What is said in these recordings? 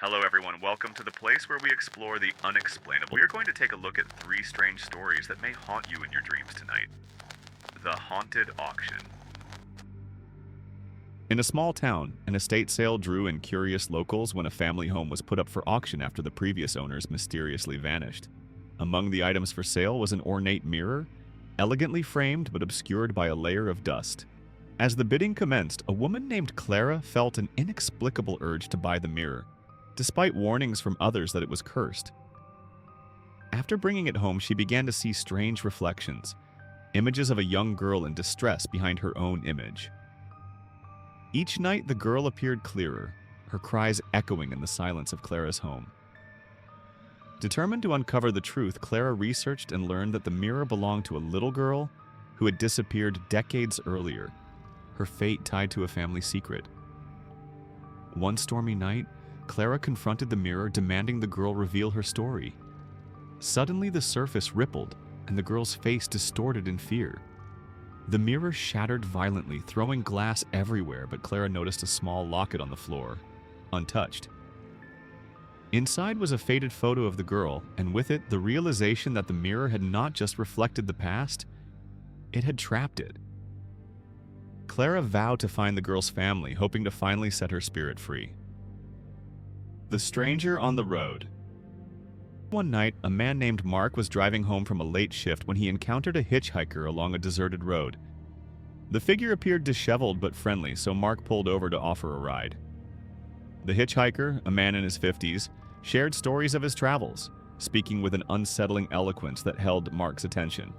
Hello, everyone. Welcome to the place where we explore the unexplainable. We are going to take a look at three strange stories that may haunt you in your dreams tonight. The Haunted Auction. In a small town, an estate sale drew in curious locals when a family home was put up for auction after the previous owners mysteriously vanished. Among the items for sale was an ornate mirror, elegantly framed but obscured by a layer of dust. As the bidding commenced, a woman named Clara felt an inexplicable urge to buy the mirror, despite warnings from others that it was cursed. After bringing it home, she began to see strange reflections, images of a young girl in distress behind her own image. Each night, the girl appeared clearer, her cries echoing in the silence of Clara's home. Determined to uncover the truth, Clara researched and learned that the mirror belonged to a little girl who had disappeared decades earlier, her fate tied to a family secret. One stormy night, Clara confronted the mirror, demanding the girl reveal her story. Suddenly, the surface rippled, and the girl's face distorted in fear. The mirror shattered violently, throwing glass everywhere, but Clara noticed a small locket on the floor, untouched. Inside was a faded photo of the girl, and with it, the realization that the mirror had not just reflected the past, it had trapped it. Clara vowed to find the girl's family, hoping to finally set her spirit free. The Stranger on the Road. One night, a man named Mark was driving home from a late shift when he encountered a hitchhiker along a deserted road. The figure appeared disheveled but friendly, so Mark pulled over to offer a ride. The hitchhiker, a man in his 50s, shared stories of his travels, speaking with an unsettling eloquence that held Mark's attention.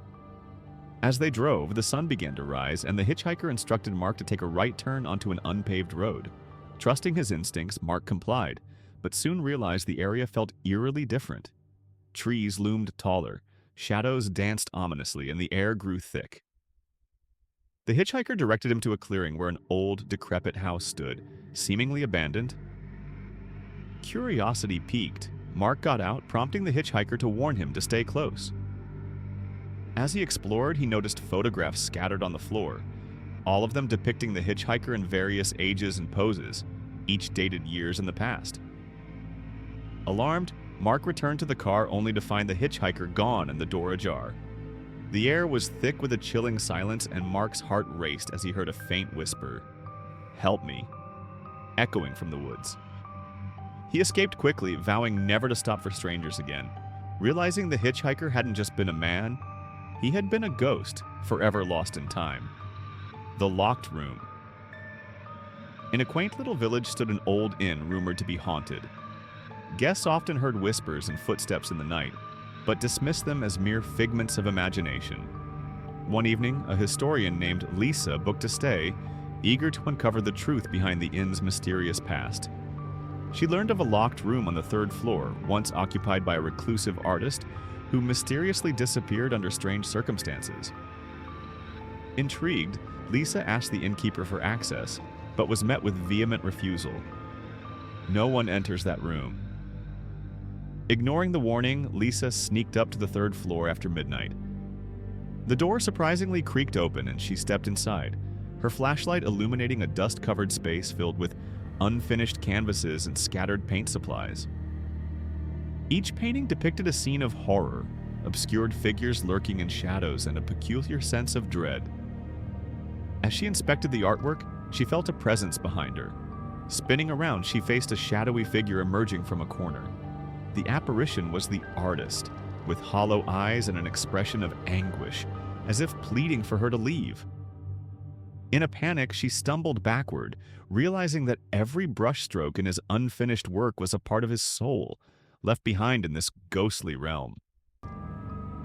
As they drove, the sun began to rise, and the hitchhiker instructed Mark to take a right turn onto an unpaved road. Trusting his instincts, Mark complied, but soon realized the area felt eerily different. Trees loomed taller, shadows danced ominously, and the air grew thick. The hitchhiker directed him to a clearing where an old, decrepit house stood, seemingly abandoned. Curiosity piqued. Mark got out, prompting the hitchhiker to warn him to stay close. As he explored, he noticed photographs scattered on the floor, all of them depicting the hitchhiker in various ages and poses, each dated years in the past. Alarmed, Mark returned to the car only to find the hitchhiker gone and the door ajar. The air was thick with a chilling silence, and Mark's heart raced as he heard a faint whisper, "Help me," echoing from the woods. He escaped quickly, vowing never to stop for strangers again. Realizing the hitchhiker hadn't just been a man, he had been a ghost, forever lost in time. The Locked Room. In a quaint little village stood an old inn rumored to be haunted. Guests often heard whispers and footsteps in the night, but dismissed them as mere figments of imagination. One evening, a historian named Lisa booked a stay, eager to uncover the truth behind the inn's mysterious past. She learned of a locked room on the third floor, once occupied by a reclusive artist who mysteriously disappeared under strange circumstances. Intrigued, Lisa asked the innkeeper for access, but was met with vehement refusal. No one enters that room. Ignoring the warning, Lisa sneaked up to the third floor after midnight. The door surprisingly creaked open and she stepped inside, her flashlight illuminating a dust-covered space filled with unfinished canvases and scattered paint supplies. Each painting depicted a scene of horror, obscured figures lurking in shadows, and a peculiar sense of dread. As she inspected the artwork, she felt a presence behind her. Spinning around, she faced a shadowy figure emerging from a corner. The apparition was the artist, with hollow eyes and an expression of anguish, as if pleading for her to leave. In a panic, she stumbled backward, realizing that every brushstroke in his unfinished work was a part of his soul, left behind in this ghostly realm.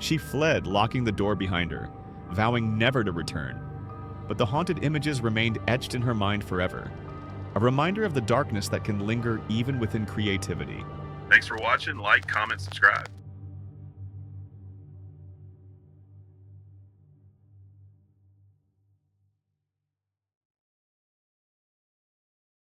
She fled, locking the door behind her, vowing never to return. But the haunted images remained etched in her mind forever, a reminder of the darkness that can linger even within creativity. Thanks for watching. Like, comment, subscribe.